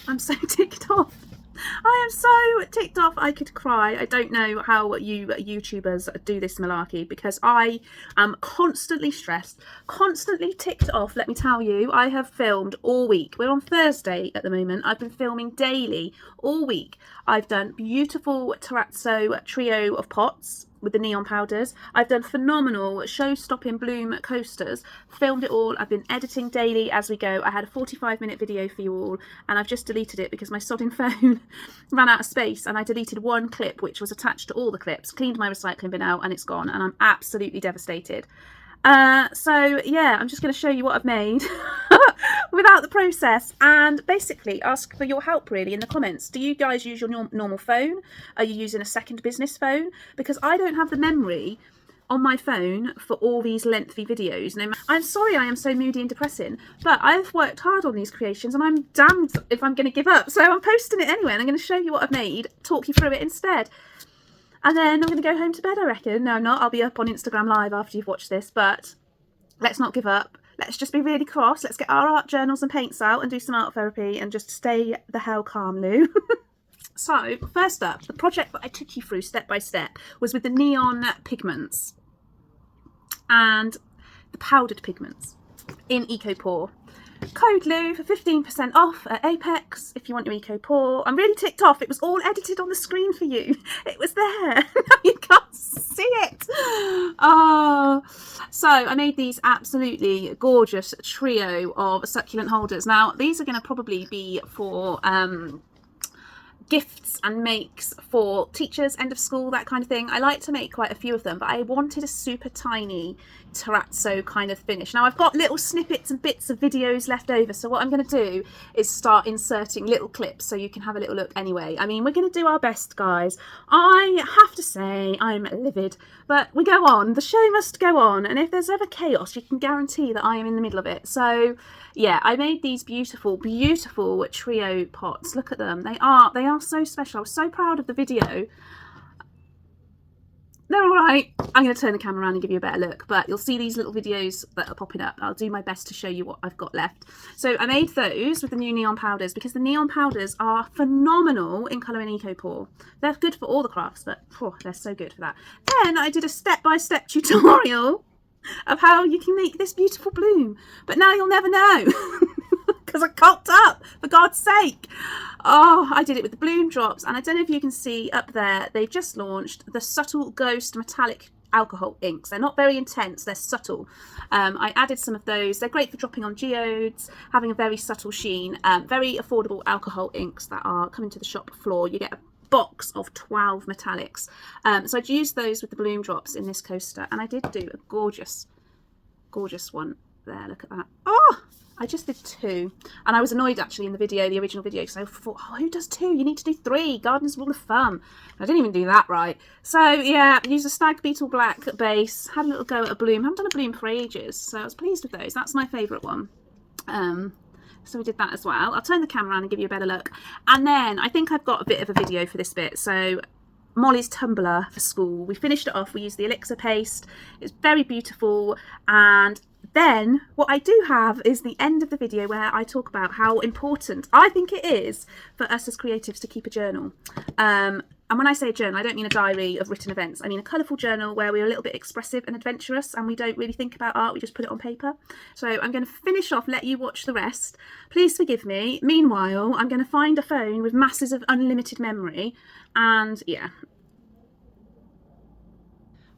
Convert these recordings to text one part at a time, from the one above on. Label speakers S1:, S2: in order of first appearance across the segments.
S1: I'm so ticked off. I am so ticked off I could cry. I don't know how you YouTubers do this malarkey, because I am constantly stressed, constantly ticked off. Let me tell you, I have filmed all week. We're on Thursday at the moment. I've been filming daily all week. I've done beautiful terrazzo trio of pots with the neon powders. I've done phenomenal show-stopping bloom coasters, filmed it all. I've been editing daily as we go. I had a 45-minute video for you all, and I've just deleted it because my sodding phone ran out of space, and I deleted one clip which was attached to all the clips, cleaned my recycling bin out, and it's gone, and I'm absolutely devastated. So yeah, I'm just going to show you what I've made without the process, and basically ask for your help really in the comments. Do you guys use your normal phone? Are you using a second business phone? Because I don't have the memory on my phone for all these lengthy videos. I'm sorry I am so moody and depressing, but I've worked hard on these creations, and I'm damned if I'm going to give up. So I'm posting it anyway, and I'm going to show you what I've made, talk you through it instead. And then I'm going to go home to bed, I reckon. No, I'm not. I'll be up on Instagram Live after you've watched this. But let's not give up. Let's just be really cross. Let's get our art journals and paints out and do some art therapy and just stay the hell calm, Lou. So, first up, the project that I took you through step by step was with the neon pigments and the powdered pigments in EcoPore. Code Lou for 15% off at Apex if you want your EcoPore. I'm really ticked off. It was all edited on the screen for you. It was there. You can't see it. Oh, so I made these absolutely gorgeous trio of succulent holders. Now, these are going to probably be for gifts and makes for teachers, end of school, that kind of thing. I like to make quite a few of them, but I wanted a super tiny terrazzo kind of finish. Now I've got little snippets and bits of videos left over, so what I'm going to do is start inserting little clips so you can have a little look anyway. I mean, we're going to do our best, guys. I have to say I'm livid, but we go on. The show must go on, and if there's ever chaos, you can guarantee that I am in the middle of it. So yeah, I made these beautiful, beautiful trio pots. Look at them. They are so special. I was so proud of the video. They're all right. I'm going to turn the camera around and give you a better look, but you'll see these little videos that are popping up. I'll do my best to show you what I've got left. So I made those with the new neon powders because the neon powders are phenomenal in colouring EcoPore. They're good for all the crafts, but they're so good for that. Then I did a step-by-step tutorial of how you can make this beautiful bloom, but now you'll never know because I cocked up, for God's sake. Oh, I did it with the bloom drops, and I don't know if you can see up there, they've just launched the Subtle Ghost Metallic Alcohol inks. They're not very intense, they're subtle. I added some of those. They're great for dropping on geodes, having a very subtle sheen. Very affordable alcohol inks that are coming to the shop floor. You get a box of 12 metallics. So I'd used those with the bloom drops in this coaster, and I did do a gorgeous one there. Look at that. Oh, I just did 2, and I was annoyed actually in the original video, because I thought, oh, who does 2? You need to do 3. Gardener's rule of thumb. I didn't even do that right. So yeah, used a Stag Beetle Black base, had a little go at a bloom. I haven't done a bloom for ages, so I was pleased with those. That's my favourite one. So we did that as well. I'll turn the camera around and give you a better look. And then I think I've got a bit of a video for this bit. So Molly's tumbler for school. We finished it off. We used the Elixir paste. It's very beautiful. And then what I do have is the end of the video where I talk about how important I think it is for us as creatives to keep a journal. And when I say a journal, I don't mean a diary of written events. I mean a colourful journal where we're a little bit expressive and adventurous, and we don't really think about art, we just put it on paper. So I'm going to finish off, let you watch the rest. Please forgive me. Meanwhile, I'm going to find a phone with masses of unlimited memory, and yeah.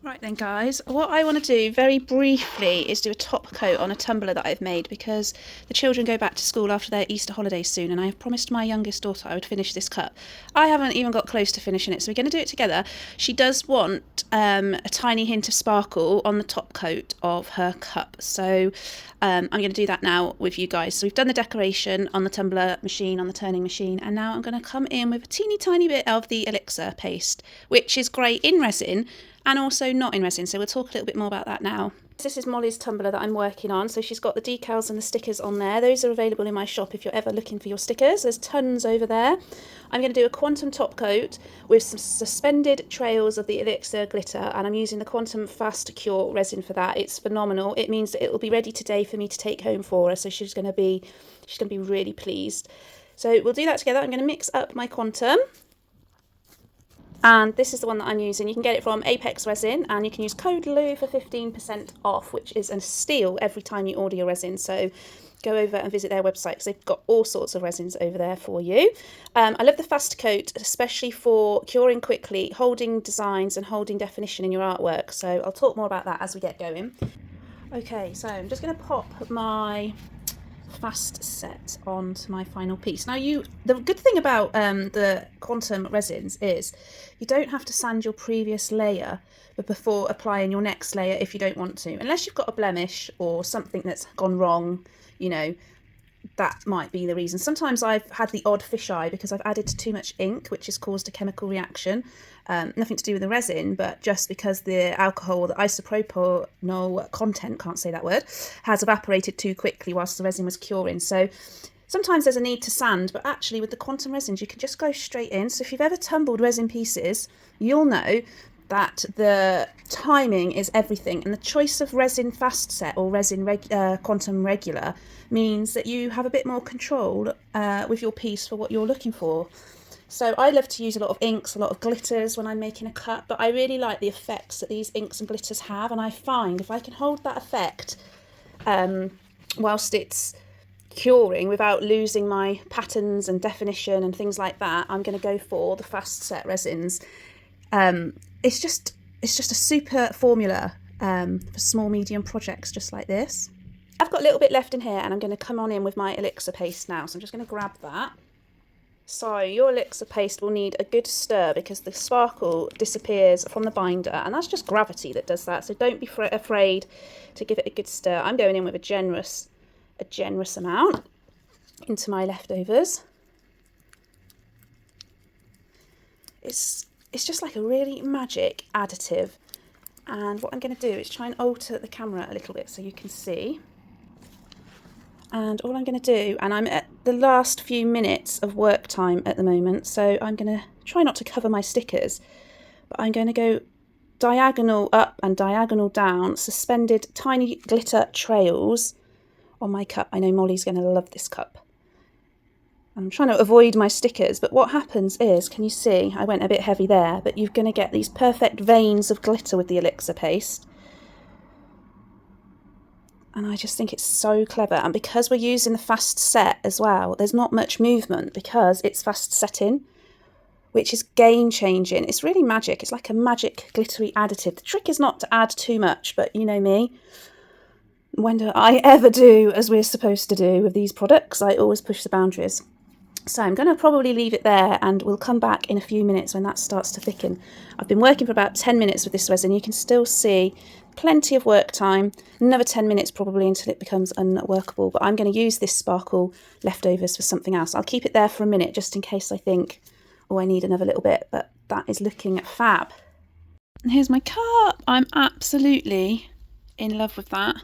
S1: Right then guys, what I want to do very briefly is do a top coat on a tumbler that I've made, because the children go back to school after their Easter holidays soon, and I have promised my youngest daughter I would finish this cup. I haven't even got close to finishing it, so we're going to do it together. She does want a tiny hint of sparkle on the top coat of her cup, so I'm going to do that now with you guys. So we've done the decoration on the tumbler machine, on the turning machine, and now I'm going to come in with a teeny tiny bit of the Elixir paste, which is great in resin and also not in resin, so we'll talk a little bit more about that now. This is Molly's tumbler that I'm working on, so she's got the decals and the stickers on there. Those are available in my shop if you're ever looking for your stickers. There's tons over there. I'm going to do a quantum top coat with some suspended trails of the Elixir glitter, and I'm using the Quantum Fast Cure resin for that. It's phenomenal. It means that it will be ready today for me to take home for her, so she's going to be really pleased. So we'll do that together. I'm going to mix up my Quantum. And this is the one that I'm using. You can get it from Apex Resin, and you can use code LOU for 15% off, which is a steal every time you order your resin. So go over and visit their website because they've got all sorts of resins over there for you. I love the fast coat, especially for curing quickly, holding designs and holding definition in your artwork. So I'll talk more about that as we get going. Okay, so I'm just going to pop my fast set onto my final piece. Now, the good thing about the Quantum resins is you don't have to sand your previous layer before applying your next layer if you don't want to, unless you've got a blemish or something that's gone wrong. You know, that might be the reason. Sometimes I've had the odd fisheye because I've added too much ink, which has caused a chemical reaction. Nothing to do with the resin, but just because the alcohol, the isopropanol content, can't say that word, has evaporated too quickly whilst the resin was curing. So sometimes there's a need to sand, but actually with the Quantum resins, you can just go straight in. So if you've ever tumbled resin pieces, you'll know that the timing is everything, and the choice of resin fast set or resin Quantum regular means that you have a bit more control with your piece for what you're looking for. So I love to use a lot of inks, a lot of glitters when I'm making a cut, but I really like the effects that these inks and glitters have, and I find if I can hold that effect whilst it's curing without losing my patterns and definition and things like that, I'm going to go for the fast set resins. It's just a super formula for small medium projects just like this. I've got a little bit left in here, and I'm going to come on in with my Elixir paste now, so I'm just going to grab that. So your Elixir paste will need a good stir because the sparkle disappears from the binder, and that's just gravity that does that, so don't be afraid to give it a good stir. I'm going in with a generous amount into my leftovers. It's just like a really magic additive, and what I'm going to do is try and alter the camera a little bit so you can see. And all I'm going to do, and I'm at the last few minutes of work time at the moment, so I'm going to try not to cover my stickers, but I'm going to go diagonal up and diagonal down, suspended tiny glitter trails on my cup. I know Molly's going to love this cup. I'm trying to avoid my stickers, but what happens is, can you see, I went a bit heavy there, but you're going to get these perfect veins of glitter with the Elixir paste. And I just think it's so clever. And because we're using the fast set as well, there's not much movement because it's fast setting, which is game changing. It's really magic. It's like a magic glittery additive. The trick is not to add too much, but you know me. When do I ever do as we're supposed to do with these products? I always push the boundaries. So I'm going to probably leave it there, and we'll come back in a few minutes when that starts to thicken. I've been working for about 10 minutes with this resin. You can still see plenty of work time, another 10 minutes probably until it becomes unworkable, but I'm going to use this sparkle leftovers for something else. I'll keep it there for a minute just in case I think, oh, I need another little bit, but that is looking fab. And here's my cup. I'm absolutely in love with that.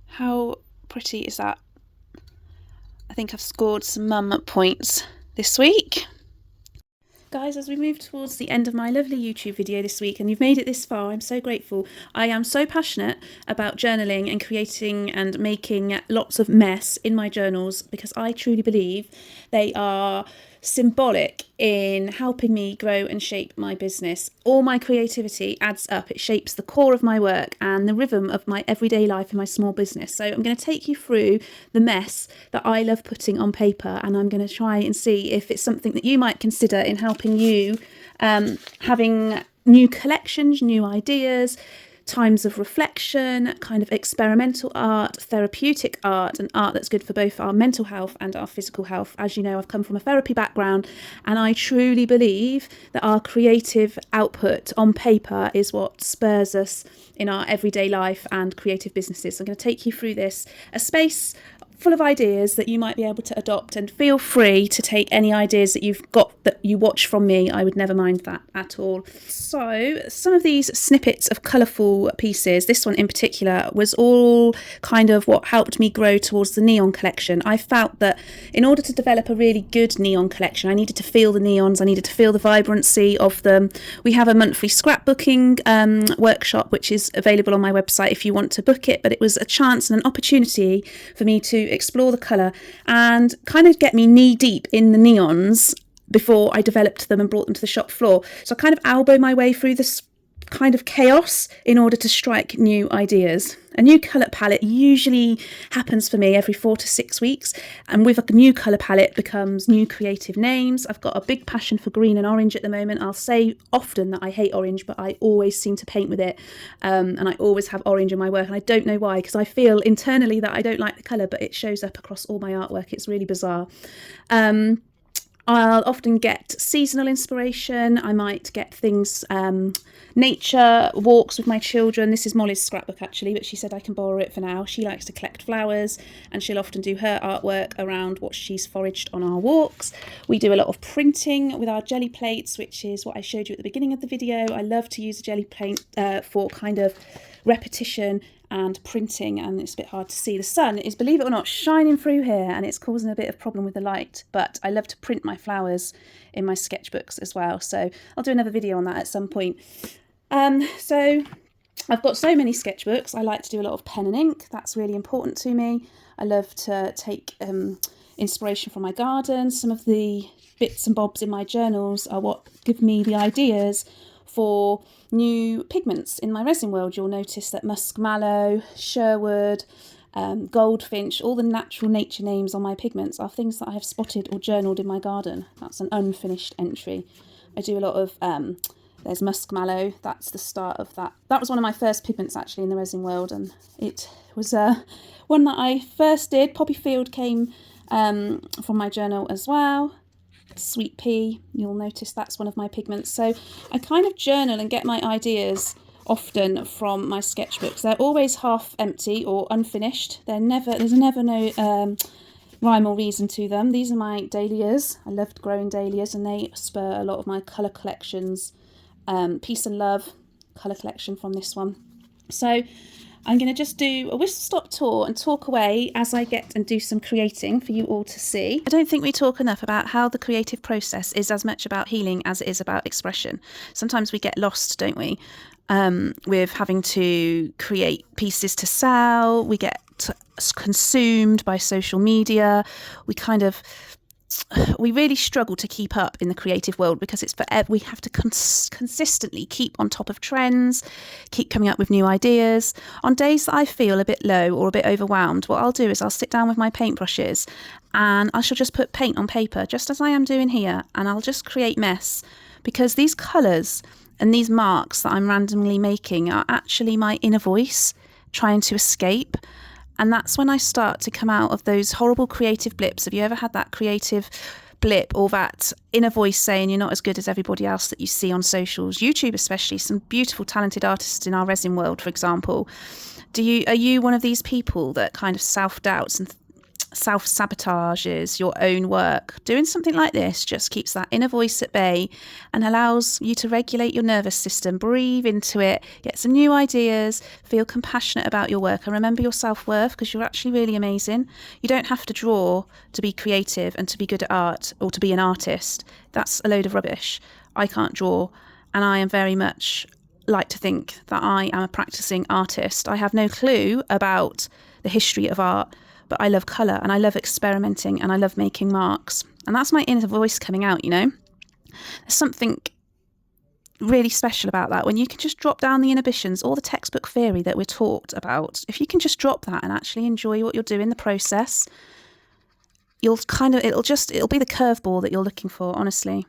S1: How pretty is that? I think I've scored some mum points this week. Guys, as we move towards the end of my lovely YouTube video this week, and you've made it this far, I'm so grateful. I am so passionate about journaling and creating and making lots of mess in my journals because I truly believe they are symbolic in helping me grow and shape my business. All my creativity adds up. It shapes the core of my work and the rhythm of my everyday life in my small business. So I'm going to take you through the mess that I love putting on paper, and I'm going to try and see if it's something that you might consider in helping you having new collections, new ideas, times of reflection, kind of experimental art, therapeutic art, and art that's good for both our mental health and our physical health. As you know, I've come from a therapy background, and I truly believe that our creative output on paper is what spurs us in our everyday life and creative businesses. So I'm going to take you through this, a space full of ideas that you might be able to adopt, and feel free to take any ideas that you've got that you watch from me. I would never mind that at all. So some of these snippets of colourful pieces, this one in particular, was all kind of what helped me grow towards the neon collection. I felt that in order to develop a really good neon collection, I needed to feel the neons, I needed to feel the vibrancy of them. We have a monthly scrapbooking workshop which is available on my website if you want to book it, but it was a chance and an opportunity for me to explore the colour and kind of get me knee deep in the neons before I developed them and brought them to the shop floor. So I kind of elbow my way through this kind of chaos in order to strike new ideas. A new colour palette usually happens for me every 4 to 6 weeks, and with a new colour palette becomes new creative names. I've got a big passion for green and orange at the moment. I'll say often that I hate orange, but I always seem to paint with it, and I always have orange in my work, and I don't know why, because I feel internally that I don't like the colour, but it shows up across all my artwork. It's really bizarre. I'll often get seasonal inspiration. I might get things, nature walks with my children. This is Molly's scrapbook actually, but she said I can borrow it for now. She likes to collect flowers, and she'll often do her artwork around what she's foraged on our walks. We do a lot of printing with our jelly plates, which is what I showed you at the beginning of the video. I love to use a jelly plate for kind of repetition and printing, and it's a bit hard to see. The sun is, believe it or not, shining through here, and it's causing a bit of problem with the light, but I love to print my flowers in my sketchbooks as well, so I'll do another video on that at some point. So I've got so many sketchbooks. I like to do a lot of pen and ink. That's really important to me. I love to take inspiration from my garden. Some of the bits and bobs in my journals are what give me the ideas for new pigments in my resin world. You'll notice that muskmallow, Sherwood, goldfinch, all the natural nature names on my pigments are things that I have spotted or journaled in my garden. That's an unfinished entry. I do a lot of, there's muskmallow, that's the start of that. That was one of my first pigments actually in the resin world, and it was one that I first did. Poppy Field came from my journal as well. Sweet pea, you'll notice that's one of my pigments. So I kind of journal and get my ideas often from my sketchbooks. They're always half empty or unfinished. There's never no rhyme or reason to them. These are my dahlias. I loved growing dahlias, and they spur a lot of my colour collections. Peace and Love colour collection from this one. So I'm going to just do a whistle stop tour and talk away as I get and do some creating for you all to see. I don't think we talk enough about how the creative process is as much about healing as it is about expression. Sometimes we get lost, don't we, with having to create pieces to sell. We get consumed by social media. We really struggle to keep up in the creative world because it's forever. We have to consistently keep on top of trends, keep coming up with new ideas. On days that I feel a bit low or a bit overwhelmed, what I'll do is I'll sit down with my paintbrushes and I shall just put paint on paper, just as I am doing here, and I'll just create mess, because these colours and these marks that I'm randomly making are actually my inner voice trying to escape. And that's when I start to come out of those horrible creative blips. Have you ever had that creative blip or that inner voice saying you're not as good as everybody else that you see on socials? YouTube especially, some beautiful talented artists in our resin world, for example. Are you one of these people that kind of self-doubts and self-sabotages your own work? Doing something like this just keeps that inner voice at bay and allows you to regulate your nervous system, breathe into it, get some new ideas, feel compassionate about your work, and remember your self-worth, because you're actually really amazing. You don't have to draw to be creative and to be good at art or to be an artist. That's a load of rubbish. I can't draw, and I am very much like to think that I am a practicing artist. I have no clue about the history of art, but I love colour and I love experimenting and I love making marks. And that's my inner voice coming out, you know. There's something really special about that, when you can just drop down the inhibitions, all the textbook theory that we're taught about. If you can just drop that and actually enjoy what you're doing, the process, it'll be the curveball that you're looking for, honestly.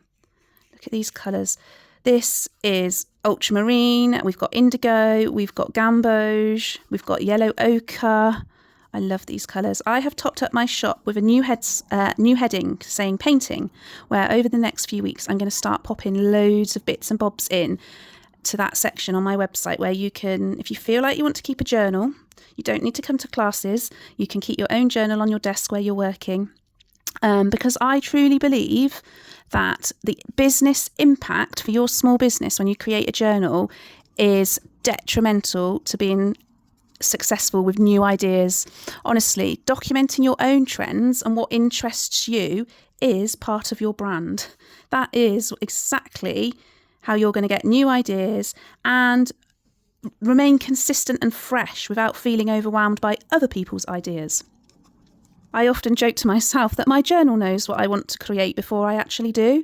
S1: Look at these colours. This is ultramarine, we've got indigo, we've got gamboge, we've got yellow ochre. I love these colours. I have topped up my shop with a new heading saying painting, where over the next few weeks I'm going to start popping loads of bits and bobs in to that section on my website, where you can, if you feel like you want to keep a journal, you don't need to come to classes, you can keep your own journal on your desk where you're working. Because I truly believe that the business impact for your small business when you create a journal is detrimental to being successful with new ideas. Honestly, documenting your own trends and what interests you is part of your brand. That is exactly how you're going to get new ideas and remain consistent and fresh without feeling overwhelmed by other people's ideas. I often joke to myself that my journal knows what I want to create before I actually do.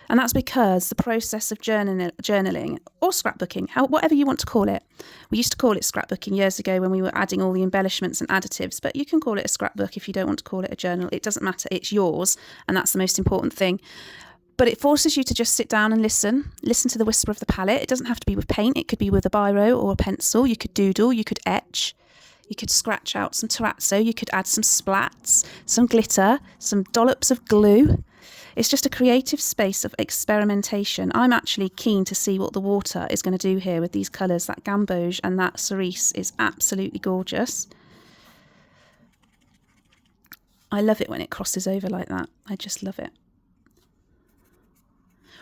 S1: And that's because the process of journaling or scrapbooking, whatever you want to call it. We used to call it scrapbooking years ago when we were adding all the embellishments and additives, but you can call it a scrapbook if you don't want to call it a journal. It doesn't matter. It's yours, and that's the most important thing. But it forces you to just sit down and listen to the whisper of the palette. It doesn't have to be with paint. It could be with a biro or a pencil. You could doodle, you could etch, you could scratch out some terrazzo, you could add some splats, some glitter, some dollops of glue. It's just a creative space of experimentation. I'm actually keen to see what the water is going to do here with these colours. That gamboge and that cerise is absolutely gorgeous. I love it when it crosses over like that. I just love it.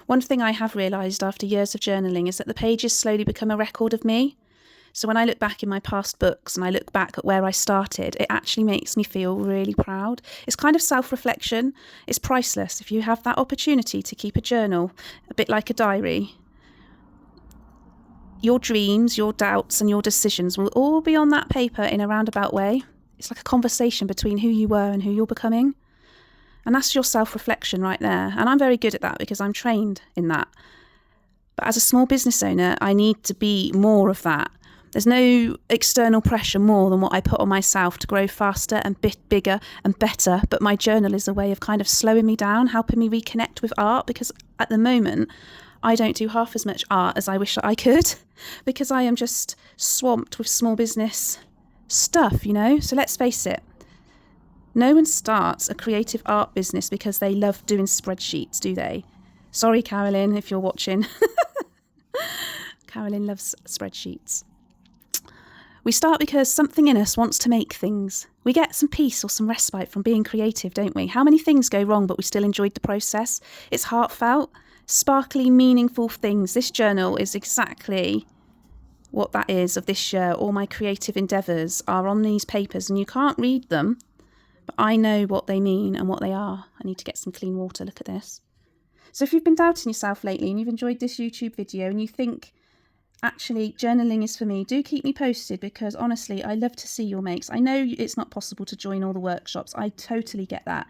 S1: One thing I have realised after years of journaling is that the pages slowly become a record of me. So when I look back in my past books and I look back at where I started, it actually makes me feel really proud. It's kind of self-reflection. It's priceless. If you have that opportunity to keep a journal, a bit like a diary, your dreams, your doubts and your decisions will all be on that paper in a roundabout way. It's like a conversation between who you were and who you're becoming. And that's your self-reflection right there. And I'm very good at that because I'm trained in that. But as a small business owner, I need to be more of that. There's no external pressure more than what I put on myself to grow faster and bigger and better. But my journal is a way of kind of slowing me down, helping me reconnect with art, because at the moment, I don't do half as much art as I wish I could because I am just swamped with small business stuff, you know? So let's face it. No one starts a creative art business because they love doing spreadsheets, do they? Sorry, Carolyn, if you're watching. Carolyn loves spreadsheets. We start because something in us wants to make things. We get some peace or some respite from being creative, don't we? How many things go wrong, but we still enjoyed the process? It's heartfelt, sparkly, meaningful things. This journal is exactly what that is of this year. All my creative endeavours are on these papers and you can't read them, but I know what they mean and what they are. I need to get some clean water. Look at this. So if you've been doubting yourself lately and you've enjoyed this YouTube video and you think, actually, journaling is for me, do keep me posted because honestly, I love to see your makes. I know it's not possible to join all the workshops. I totally get that.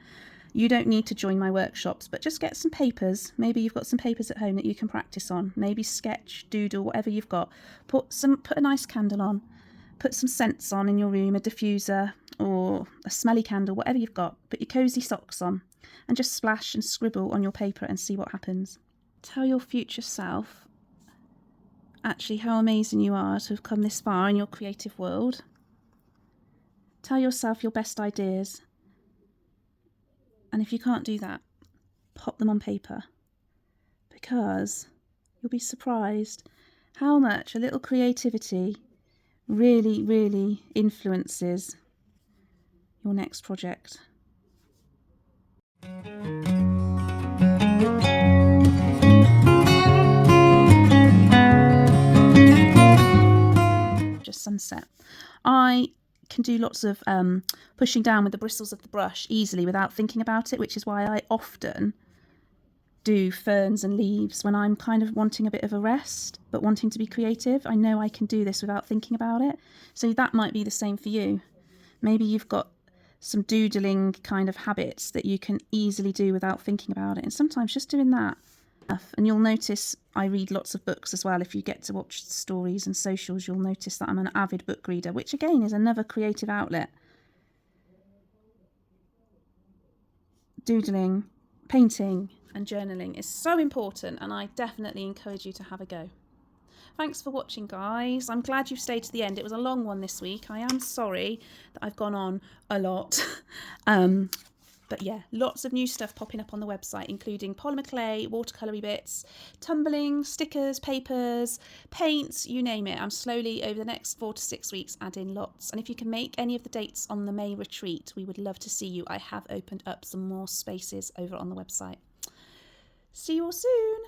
S1: You don't need to join my workshops, but just get some papers. Maybe you've got some papers at home that you can practice on. Maybe sketch, doodle, whatever you've got. Put a nice candle on. Put some scents on in your room, a diffuser or a smelly candle, whatever you've got. Put your cosy socks on and just splash and scribble on your paper and see what happens. Tell your future self actually how amazing you are to have come this far in your creative world. Tell yourself your best ideas. And if you can't do that, pop them on paper. Because you'll be surprised how much a little creativity really, really influences your next project. Just sunset. I can do lots of pushing down with the bristles of the brush easily without thinking about it, which is why I often do ferns and leaves when I'm kind of wanting a bit of a rest but wanting to be creative. I know I can do this without thinking about it. So that might be the same for you. Maybe you've got some doodling kind of habits that you can easily do without thinking about it, and sometimes just doing that. And you'll notice I read lots of books as well. If you get to watch stories and socials, you'll notice that I'm an avid book reader, which again is another creative outlet. Doodling, painting and journaling is so important, and I definitely encourage you to have a go. Thanks for watching, guys. I'm glad you've stayed to the end. It was a long one this week. I am sorry that I've gone on a lot. But yeah, lots of new stuff popping up on the website, including polymer clay, watercolory bits, tumbling, stickers, papers, paints, you name it. I'm slowly, over the next 4 to 6 weeks, adding lots. And if you can make any of the dates on the May retreat, we would love to see you. I have opened up some more spaces over on the website. See you all soon.